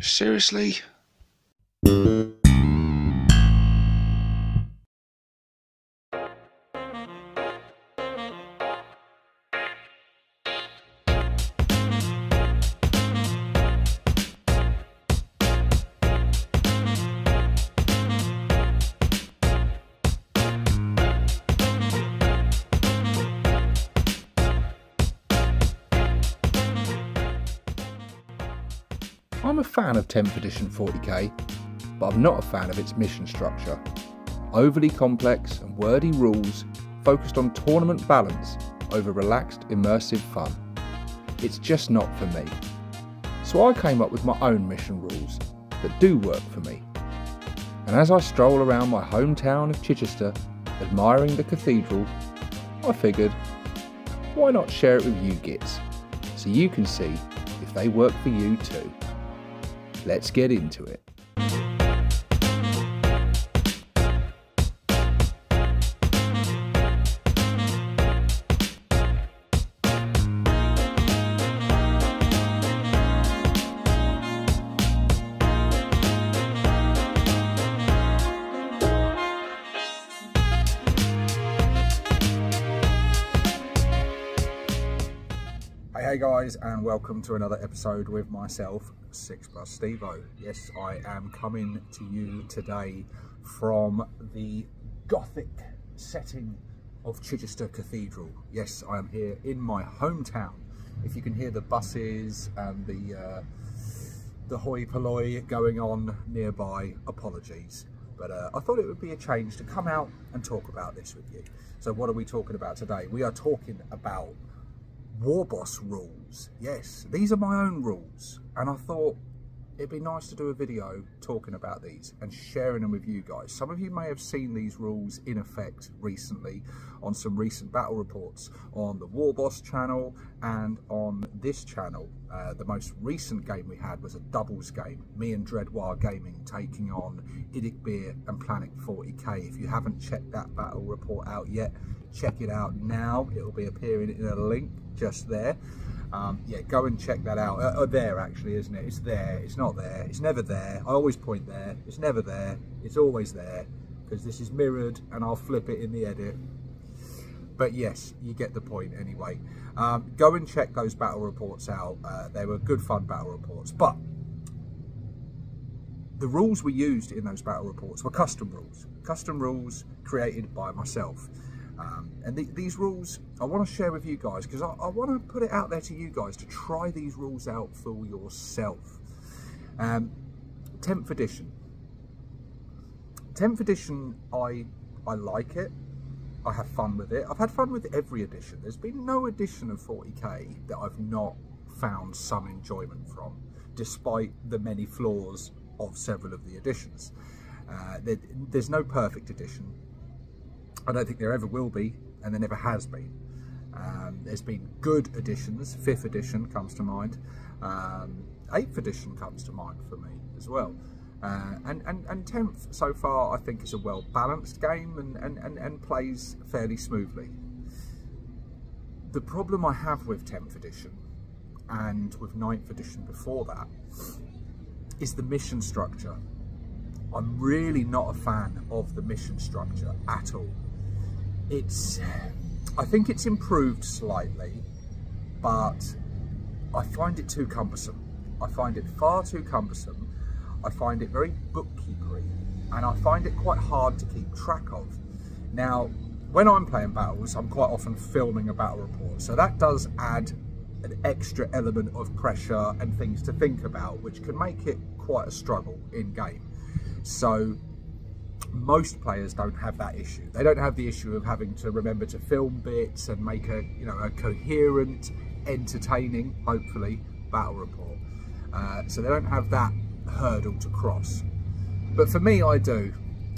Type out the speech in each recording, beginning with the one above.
Seriously? I'm a fan of 10th edition 40k, but I'm not a fan of its mission structure. Overly complex and wordy rules focused on tournament balance over relaxed, immersive fun. It's just not for me. So I came up with my own mission rules that do work for me. And as I stroll around my hometown of Chichester, admiring the cathedral, I figured, why not share it with you Gitz, so you can see if they work for you too. Let's get into it. Hey guys, and welcome to another episode with myself, 6+ Stevo. Yes, I am coming to you today from the Gothic setting of Chichester Cathedral. Yes, I am here in my hometown. If you can hear the buses and the hoi polloi going on nearby, apologies. But I thought it would be a change to come out and talk about this with you. So what are we talking about today? We are talking about WARBOSS rules. Yes, these are my own rules, and I thought it'd be nice to do a video talking about these and sharing them with you guys. Some of you may have seen these rules in effect recently on some recent battle reports on the WARBOSS channel and on this channel. The most recent game we had was a doubles game, me and Dreadwar Gaming taking on Idic Beer and Planet 40k. If you haven't checked that battle report out yet, check it out now. It will be appearing in a link just there. Yeah, go and check that out. There actually, isn't it? It's there. It's not there. It's never there. I always point there. It's never there. It's always there, because this is mirrored and I'll flip it in the edit. But yes, you get the point anyway. Go and check those battle reports out. They were good fun battle reports, but the rules we used in those battle reports were custom rules created by myself. And these rules I want to share with you guys, because I want to put it out there to you guys to try these rules out for yourself. 10th edition. 10th edition, I like it. I have fun with it. I've had fun with every edition. There's been no edition of 40k that I've not found some enjoyment from, despite the many flaws of several of the editions. There's no perfect edition. I don't think there ever will be, and there never has been. There's been good editions. 5th edition comes to mind. 8th edition comes to mind for me as well. And 10th so far I think is a well balanced game and plays fairly smoothly. The problem I have with 10th edition and with 9th edition before that is the mission structure. I'm really not a fan of the mission structure at all. I think it's improved slightly, but I find it too cumbersome. I find it far too cumbersome. I find it very bookkeepery, and I find it quite hard to keep track of. Now, when I'm playing battles, I'm quite often filming a battle report, so that does add an extra element of pressure and things to think about, which can make it quite a struggle in game. So most players don't have that issue. They don't have the issue of having to remember to film bits and make a coherent, entertaining, hopefully, battle report. So they don't have that hurdle to cross. But for me, I do.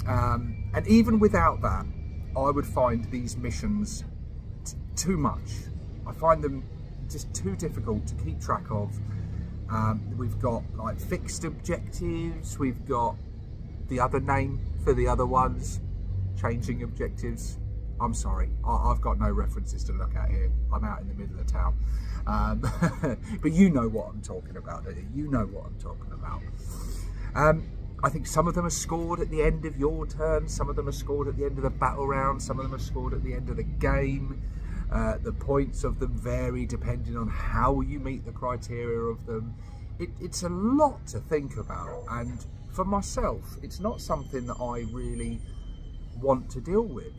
And even without that, I would find these missions too much. I find them just too difficult to keep track of. We've got like fixed objectives, we've got the other name for the other ones, changing objectives. I'm sorry, I've got no references to look at here. I'm out in the middle of town. But you know what I'm talking about, don't you? You know what I'm talking about. I think some of them are scored at the end of your turn, some of them are scored at the end of the battle round, some of them are scored at the end of the game. The points of them vary depending on how you meet the criteria of them. It's a lot to think about, and for myself, it's not something that I really want to deal with.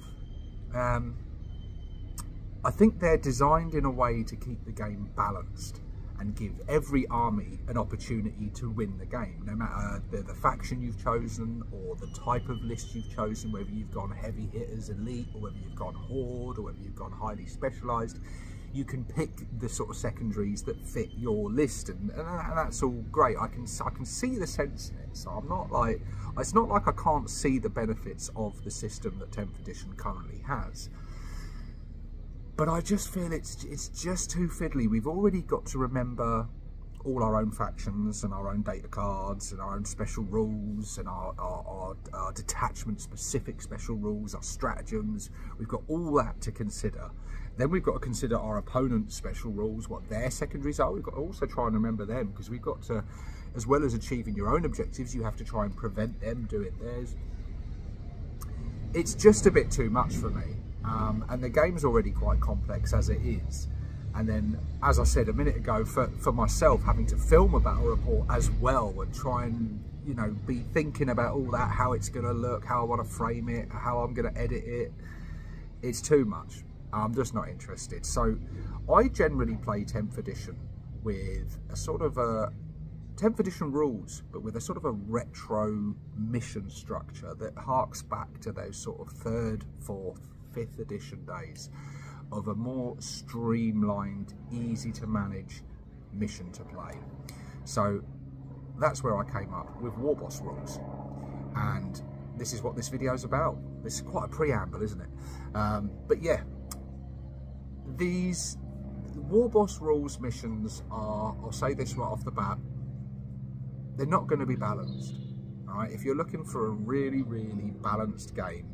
I think they're designed in a way to keep the game balanced and give every army an opportunity to win the game, no matter the faction you've chosen or the type of list you've chosen, whether you've gone heavy hitters elite or whether you've gone horde or whether you've gone highly specialized. You can pick the sort of secondaries that fit your list, and that's all great. I can see the sense in it, so I'm not like, it's not like I can't see the benefits of the system that 10th edition currently has. But I just feel it's just too fiddly. We've already got to remember all our own factions and our own data cards and our own special rules and our detachment specific special rules, our stratagems. We've got all that to consider. Then we've got to consider our opponent's special rules, what their secondaries are. We've got to also try and remember them, because we've got to, as well as achieving your own objectives, you have to try and prevent them doing theirs. It's just a bit too much for me. And the game's already quite complex as it is. And then, as I said a minute ago, for myself, having to film a battle report as well and try and, you know, be thinking about all that, how it's going to look, how I want to frame it, how I'm going to edit it, it's too much. I'm just not interested. So I generally play 10th edition with a sort of a 10th edition rules, but with a sort of a retro mission structure that harks back to those sort of 3rd, 4th, 5th edition days of a more streamlined, easy to manage mission to play. So that's where I came up with WARBOSS rules, and this is what this video is about. This is quite a preamble, isn't it? But yeah, these WARBOSS rules missions are, I'll say this right off the bat, they're not going to be balanced. All right, if you're looking for a really, really balanced game,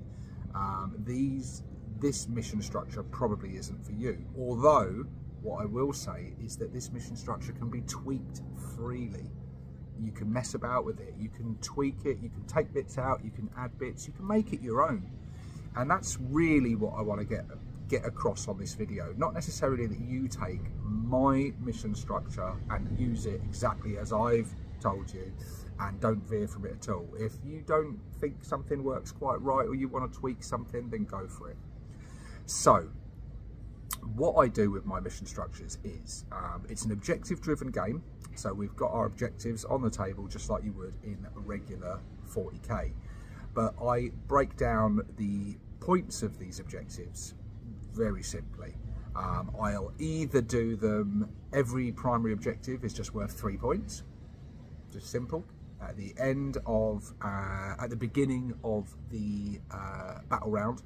this mission structure probably isn't for you. Although, what I will say is that this mission structure can be tweaked freely. You can mess about with it, you can tweak it, you can take bits out, you can add bits, you can make it your own. And that's really what I want to get across on this video. Not necessarily that you take my mission structure and use it exactly as I've told you and don't veer from it at all. If you don't think something works quite right or you want to tweak something, then go for it. So what I do with my mission structures is it's an objective driven game. So we've got our objectives on the table just like you would in a regular 40k, but I break down the points of these objectives very simply. I'll either do them, every primary objective is just worth 3 points, just simple. At the end of, at the beginning of the battle round,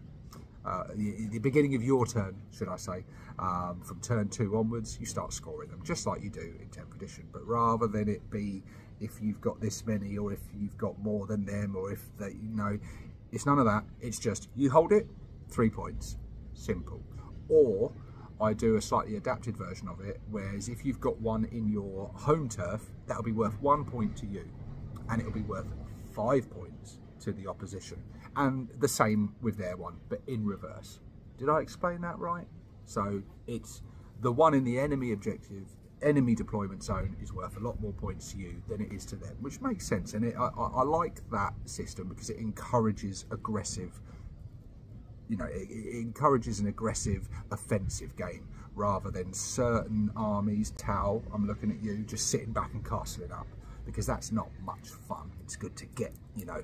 the beginning of your turn, should I say, from turn 2 onwards, you start scoring them, just like you do in 10th edition. But rather than it be if you've got this many, or if you've got more than them, or if they, you know, it's none of that. It's just, you hold it, 3 points, simple. Or I do a slightly adapted version of it, whereas if you've got one in your home turf, that'll be worth 1 point to you, and it'll be worth 5 points to the opposition. And the same with their one, but in reverse. Did I explain that right? So it's the one in the enemy objective, enemy deployment zone, is worth a lot more points to you than it is to them, which makes sense. And I like that system because it encourages aggressive, you know, it encourages an aggressive offensive game rather than certain armies, Tau, I'm looking at you, just sitting back and castling up, because that's not much fun. It's good to get, you know,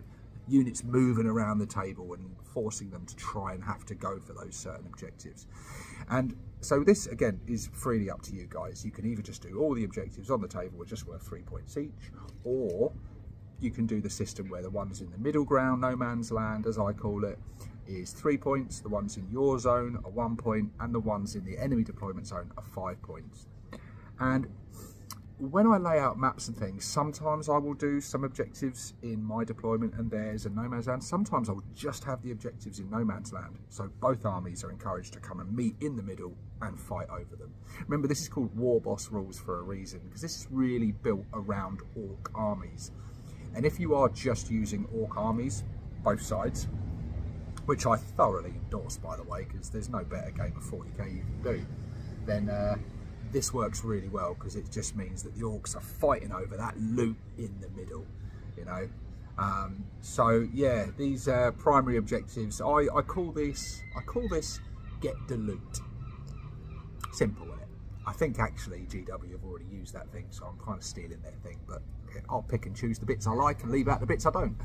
units moving around the table and forcing them to try and have to go for those certain objectives. And so this, again, is freely up to you guys. You can either just do all the objectives on the table, which are just worth 3 points each, or you can do the system where the ones in the middle ground, no man's land, as I call it, is 3 points, the ones in your zone are 1 point, and the ones in the enemy deployment zone are 5 points. And when I lay out maps and things, sometimes I will do some objectives in my deployment and theirs and No Man's Land. Sometimes I'll just have the objectives in No Man's Land. So both armies are encouraged to come and meet in the middle and fight over them. Remember, this is called WARBOSS rules for a reason, because this is really built around Orc armies. And if you are just using Orc armies, both sides, which I thoroughly endorse, by the way, because there's no better game of 40k you can do, then this works really well, because it just means that the Orcs are fighting over that loot in the middle, you know. So yeah, these primary objectives, I call this get the loot. Simple, isn't it? I think actually GW have already used that thing, so I'm kind of stealing their thing, but I'll pick and choose the bits I like and leave out the bits I don't.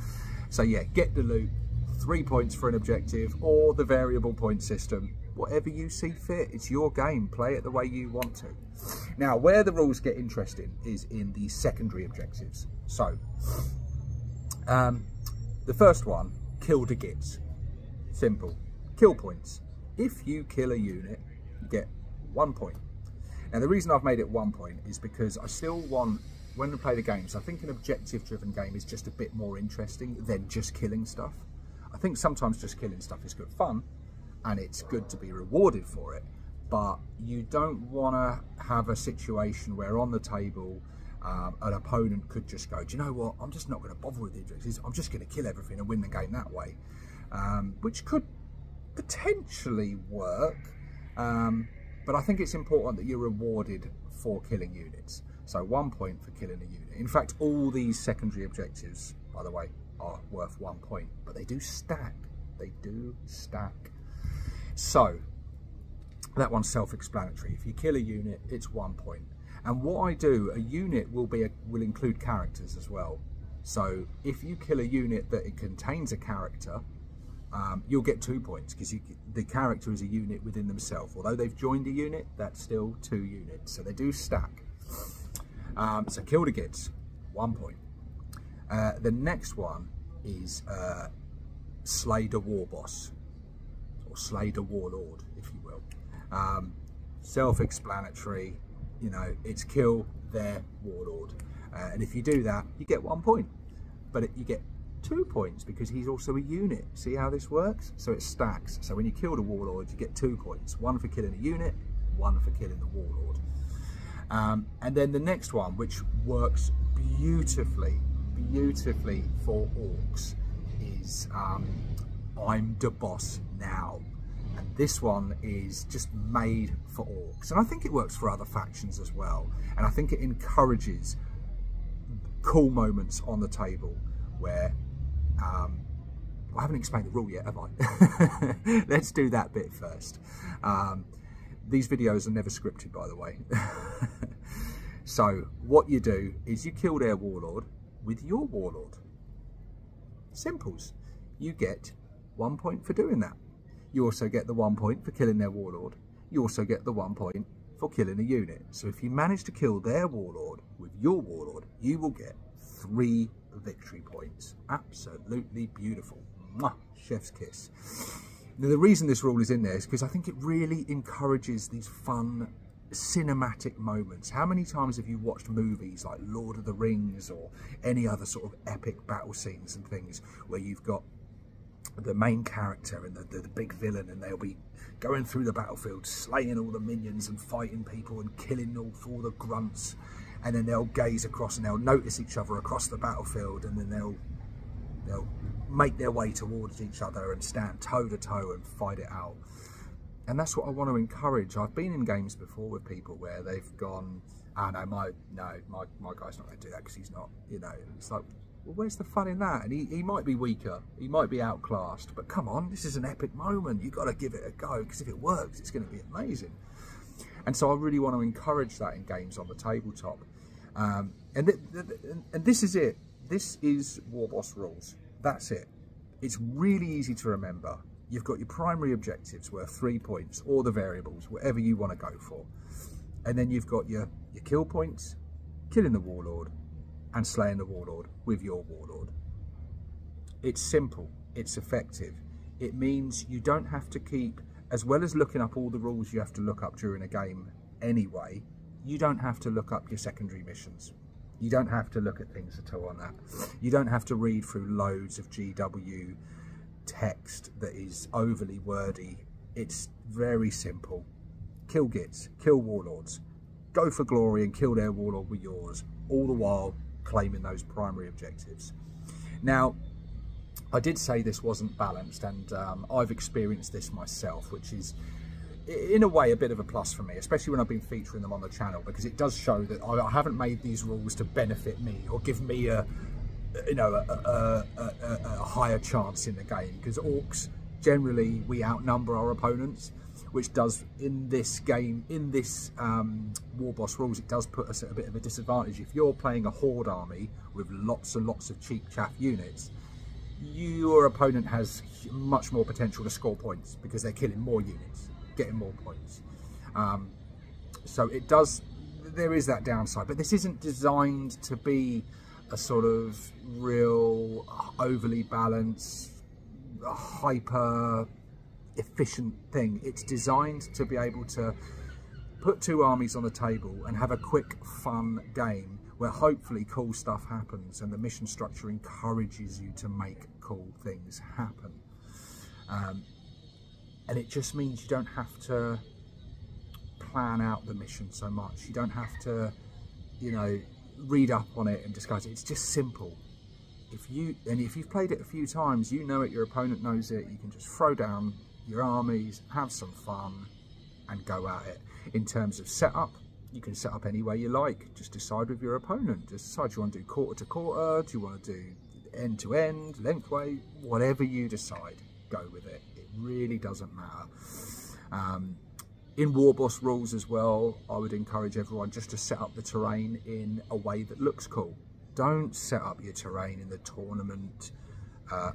So yeah, get the loot, 3 points for an objective, or the variable point system. Whatever you see fit, it's your game, play it the way you want to. Now, where the rules get interesting is in the secondary objectives. So, the first one, kill the Gitz. Simple, kill points. If you kill a unit, you get 1 point. Now, the reason I've made it 1 point is because I still want, when we play the games, I think an objective-driven game is just a bit more interesting than just killing stuff. I think sometimes just killing stuff is good fun, and it's good to be rewarded for it, but you don't want to have a situation where on the table an opponent could just go, do you know what, I'm just not going to bother with the objectives, I'm just going to kill everything and win the game that way, which could potentially work, but I think it's important that you're rewarded for killing units. So 1 point for killing a unit. In fact, all these secondary objectives, by the way, are worth 1 point, but they do stack. They do stack. So that one's self-explanatory. If you kill a unit, it's 1 point. And what I do, a unit will include characters as well. So if you kill a unit that it contains a character, you'll get 2 points, because the character is a unit within themselves. Although they've joined a unit, that's still 2 units. So they do stack. So kill the Gitz, 1 point. The next one is slay the war boss, or slay the warlord, if you will. Self-explanatory, you know, it's kill their warlord. And if you do that, you get 1 point. But you get 2 points because he's also a unit. See how this works? So it stacks. So when you kill the warlord, you get 2 points. 1 for killing a unit, 1 for killing the warlord. And then the next one, which works beautifully for orcs, is I'm the boss now. And this one is just made for orcs. And I think it works for other factions as well. And I think it encourages cool moments on the table where, I haven't explained the rule yet, have I? Let's do that bit first. These videos are never scripted, by the way. So what you do is you kill their warlord with your warlord. Simples. You get 1 point for doing that. You also get the 1 point for killing their warlord. You also get the 1 point for killing a unit. So if you manage to kill their warlord with your warlord, you will get 3 victory points. Absolutely beautiful. Mwah, chef's kiss. Now, the reason this rule is in there is because I think it really encourages these fun cinematic moments. How many times have you watched movies like Lord of the Rings or any other sort of epic battle scenes and things where you've got the main character and the big villain, and they'll be going through the battlefield, slaying all the minions and fighting people and killing all the grunts, and then they'll gaze across and they'll notice each other across the battlefield, and then they'll make their way towards each other and stand toe to toe and fight it out. And that's what I want to encourage. I've been in games before with people where they've gone, oh no, my guy's not going to do that because he's not, you know. It's like, well, where's the fun in that? And he might be weaker, he might be outclassed, but come on, this is an epic moment. You've got to give it a go, because if it works, it's going to be amazing. And so I really want to encourage that in games on the tabletop. And this is it. This is WARBOSS rules. That's it. It's really easy to remember. You've got your primary objectives worth 3 points, or the variables, whatever you want to go for. And then you've got your kill points, killing the warlord, and slaying the warlord with your warlord. It's simple, it's effective. It means you don't have to keep, as well as looking up all the rules you have to look up during a game anyway, you don't have to look up your secondary missions. You don't have to look at things at all on that. You don't have to read through loads of GW text that is overly wordy. It's very simple. Kill Gitz, kill warlords, go for glory and kill their warlord with yours, all the while claiming those primary objectives. Now, I did say this wasn't balanced, and I've experienced this myself, which is in a way a bit of a plus for me, especially when I've been featuring them on the channel, because it does show that I haven't made these rules to benefit me or give me a higher chance in the game, because orcs, generally we outnumber our opponents, which does in this game, in this WARBOSS rules, it does put us at a bit of a disadvantage. If you're playing a horde army with lots and lots of cheap chaff units, your opponent has much more potential to score points because they're killing more units, getting more points. So it does, there is that downside, but this isn't designed to be a sort of real overly balanced, hyper efficient thing. It's designed to be able to put two armies on the table and have a quick, fun game where hopefully cool stuff happens and the mission structure encourages you to make cool things happen. And it just means you don't have to plan out the mission so much. You don't have to, you know, read up on it and discuss it. It's just simple. If you've played it a few times, you know it, your opponent knows it, you can just throw down your armies, have some fun and go at it. In terms of setup, you can set up any way you like. Just decide with your opponent. Just decide, do you want to do quarter to quarter? Do you want to do end to end, lengthway? Whatever you decide, go with it. It really doesn't matter. In WARBOSS rules as well, I would encourage everyone just to set up the terrain in a way that looks cool. Don't set up your terrain in the tournament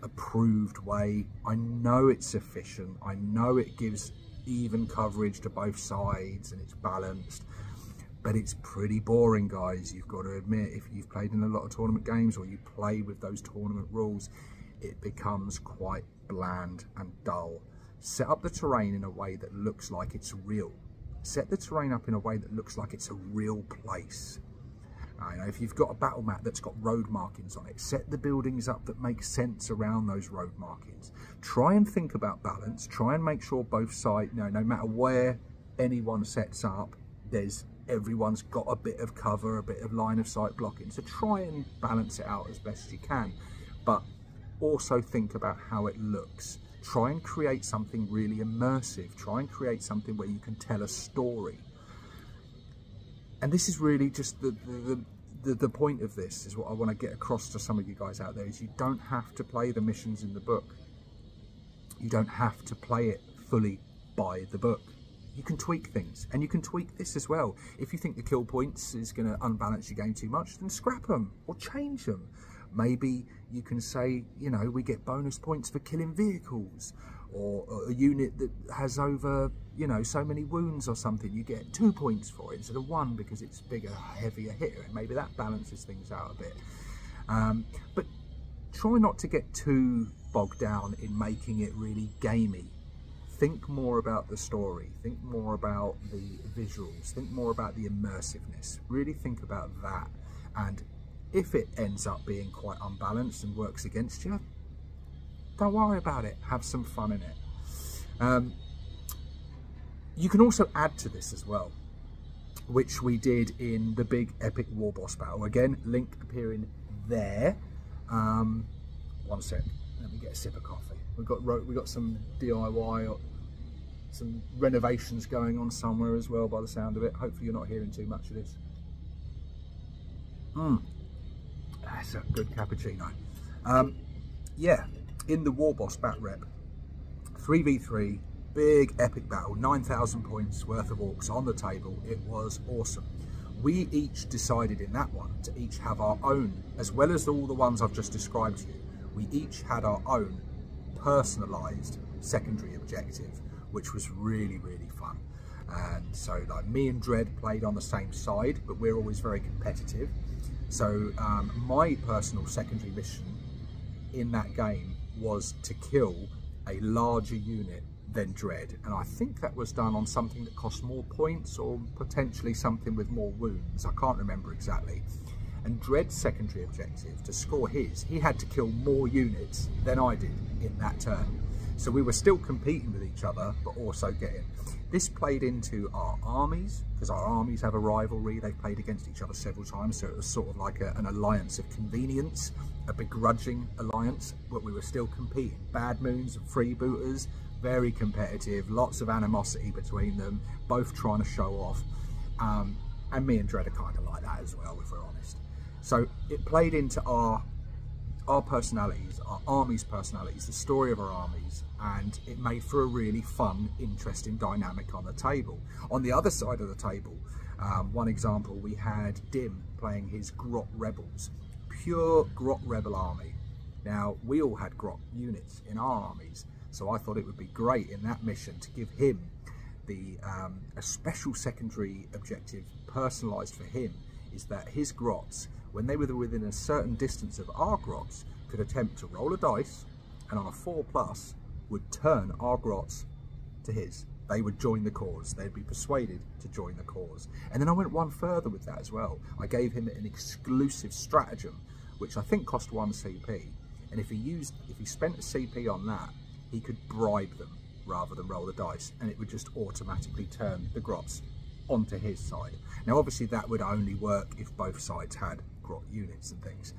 approved way. I know it's efficient. I know it gives even coverage to both sides and it's balanced, but it's pretty boring, guys. You've got to admit, if you've played in a lot of tournament games or you play with those tournament rules, it becomes quite bland and dull. Set up the terrain in a way that looks like it's real. Set the terrain up in a way that looks like it's a real place. You know, if you've got a battle map that's got road markings on it, set the buildings up that make sense around those road markings. Try and think about balance. Try and make sure both sides, no matter where anyone sets up, everyone's got a bit of cover, a bit of line of sight blocking. So try and balance it out as best you can, but also think about how it looks. Try and create something really immersive. Try and create something where you can tell a story. And this is really just the point of this, is what I want to get across to some of you guys out there, is you don't have to play the missions in the book. You don't have to play it fully by the book. You can tweak things, and you can tweak this as well. If you think the kill points is going to unbalance your game too much, then scrap them or change them. Maybe you can say, you know, we get bonus points for killing vehicles, or a unit that has over, you know, so many wounds or something, you get 2 points for it instead of 1 because it's bigger, heavier hitter, and maybe that balances things out a bit. But try not to get too bogged down in making it really gamey. Think more about the story, think more about the visuals, think more about the immersiveness. Really think about that, and if it ends up being quite unbalanced and works against you, don't worry about it, have some fun in it. You can also add to this as well, which we did in the big epic WARBOSS battle. Again, link appearing there. One sec, let me get a sip of coffee. We've got some DIY, or some renovations going on somewhere as well by the sound of it. Hopefully you're not hearing too much of this. That's a good cappuccino. Yeah, in the WARBOSS Bat Rep, 3v3, big epic battle, 9,000 points worth of orcs on the table. It was awesome. We each decided in that one to each have our own, as well as all the ones I've just described to you, we each had our own personalised secondary objective, which was really, really fun. And so like me and Dread played on the same side, but we're always very competitive. So my personal secondary mission in that game was to kill a larger unit than Dread, and I think that was done on something that cost more points or potentially something with more wounds. I can't remember exactly. And Dread's secondary objective, to score his, he had to kill more units than I did in that turn. So we were still competing with each other, but also getting. This played into our armies, because our armies have a rivalry. They've played against each other several times, so it was sort of like an alliance of convenience, a begrudging alliance, but we were still competing. Bad Moons and Freebooters, very competitive, lots of animosity between them, both trying to show off. And me and Dread are kind of like that as well, if we're honest. So it played into our personalities, our army's personalities, the story of our armies, and it made for a really fun, interesting dynamic on the table. On the other side of the table, one example, we had Dim playing his Grot Rebels, pure Grot Rebel army. Now, we all had Grot units in our armies, so I thought it would be great in that mission to give him a special secondary objective personalised for him, is that his Grots, when they were within a certain distance of our Grots, could attempt to roll a dice, and on a 4+, would turn our Grots to his. They would join the cause. They'd be persuaded to join the cause. And then I went one further with that as well. I gave him an exclusive stratagem, which I think cost 1 CP. And if he spent a CP on that, he could bribe them rather than roll the dice, and it would just automatically turn the Grots onto his side. Now obviously that would only work if both sides had Grot units and things,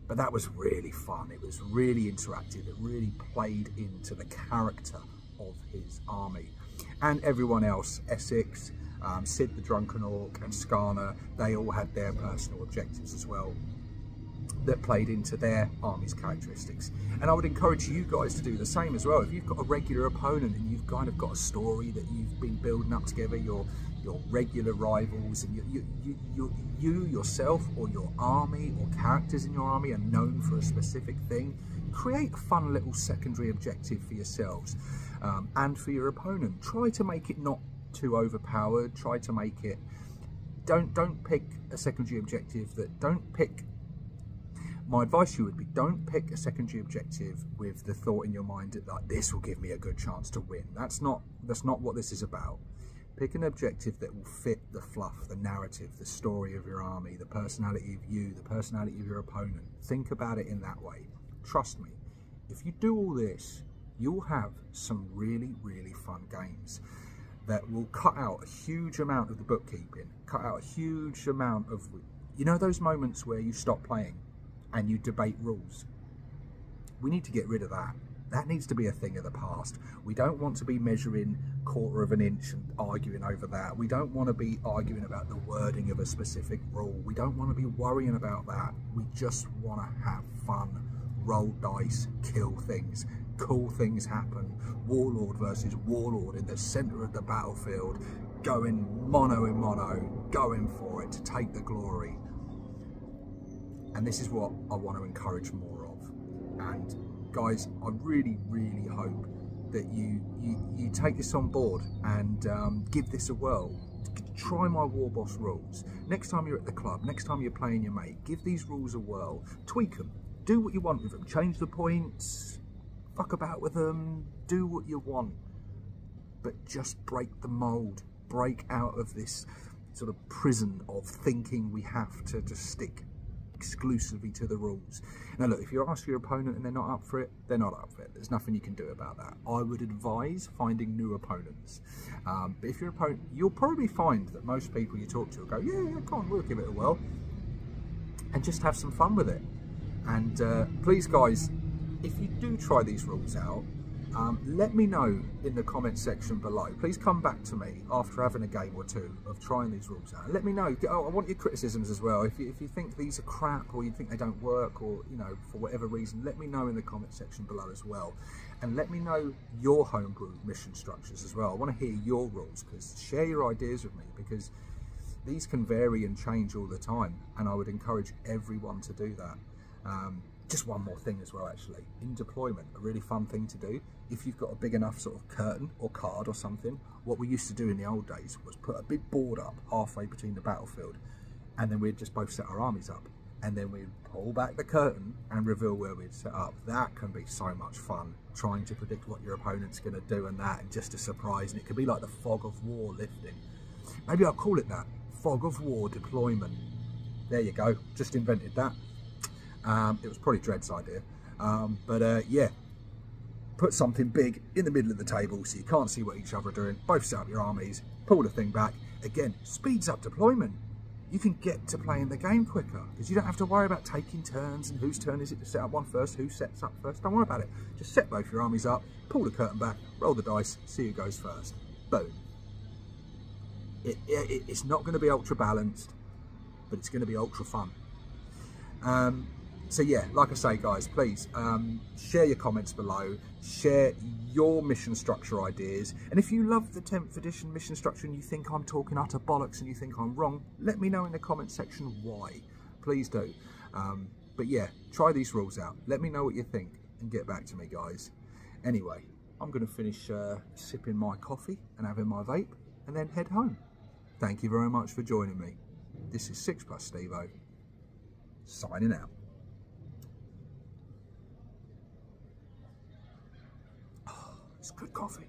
but that was really fun. It was really interactive. It really played into the character of his army. And everyone else, Essex, Sid the Drunken Orc and Skarner, they all had their personal objectives as well that played into their army's characteristics. And I would encourage you guys to do the same as well. If you've got a regular opponent and you've kind of got a story that you've been building up together, your regular rivals, and you yourself or your army or characters in your army are known for a specific thing, create a fun little secondary objective for yourselves and for your opponent. Try to make it not too overpowered. Try to make it, don't pick a secondary objective that, my advice to you would be, don't pick a secondary objective with the thought in your mind that like, this will give me a good chance to win. That's not what this is about. Pick an objective that will fit the fluff, the narrative, the story of your army, the personality of you, the personality of your opponent. Think about it in that way. Trust me, if you do all this, you'll have some really, really fun games that will cut out a huge amount of the bookkeeping, cut out a huge amount of, you know, those moments where you stop playing and you debate rules. We need to get rid of that. That needs to be a thing of the past. We don't want to be measuring 1/4 of an inch and arguing over that. We don't want to be arguing about the wording of a specific rule. We don't want to be worrying about that. We just want to have fun, roll dice, kill things, cool things happen. Warlord versus Warlord in the center of the battlefield, going mono in mono, going for it to take the glory. And this is what I want to encourage more of. And guys, I really, really hope that you take this on board and give this a whirl. Try my WARBOSS rules. Next time you're at the club, next time you're playing your mate, give these rules a whirl. Tweak them. Do what you want with them. Change the points. Fuck about with them. Do what you want. But just break the mould. Break out of this sort of prison of thinking we have to just stick exclusively to the rules. Now look, if you ask your opponent and they're not up for it, they're not up for it. There's nothing you can do about that. I would advise finding new opponents. But if your opponent, you'll probably find that most people you talk to will go, yeah, come on, we'll give it a whirl. And just have some fun with it. And please guys, if you do try these rules out, let me know in the comment section below. Please come back to me after having a game or two of trying these rules out. Let me know. I want your criticisms as well. If you think these are crap, or you think they don't work, or you know, for whatever reason, let me know in the comment section below as well. And let me know your homebrew mission structures as well. I want to hear your rules, because share your ideas with me, because these can vary and change all the time, and I would encourage everyone to do that. Just one more thing as well, actually. In deployment, a really fun thing to do, if you've got a big enough sort of curtain or card or something, what we used to do in the old days was put a big board up halfway between the battlefield, and then we'd just both set our armies up. and then we pull back the curtain and reveal where we'd set up. That can be so much fun, trying to predict what your opponent's going to do and that, and just a surprise. And it could be like the fog of war lifting. Maybe I'll call it that, fog of war deployment. There you go, just invented that. It was probably Dread's idea, yeah, put something big in the middle of the table so you can't see what each other are doing. Both set up your armies, pull the thing back. Again, speeds up deployment. You can get to playing the game quicker because you don't have to worry about taking turns and whose turn is it to set up one first, who sets up first. Don't worry about it. Just set both your armies up, pull the curtain back, roll the dice, see who goes first. Boom. It's not going to be ultra balanced, but it's going to be ultra fun. So yeah, like I say, guys, please share your comments below, share your mission structure ideas, and if you love the 10th edition mission structure and you think I'm talking utter bollocks and you think I'm wrong, let me know in the comment section why. Please do. But yeah, try these rules out. Let me know what you think and get back to me, guys. Anyway, I'm going to finish sipping my coffee and having my vape and then head home. Thank you very much for joining me. This is 6+ Stevo, signing out. It's good coffee.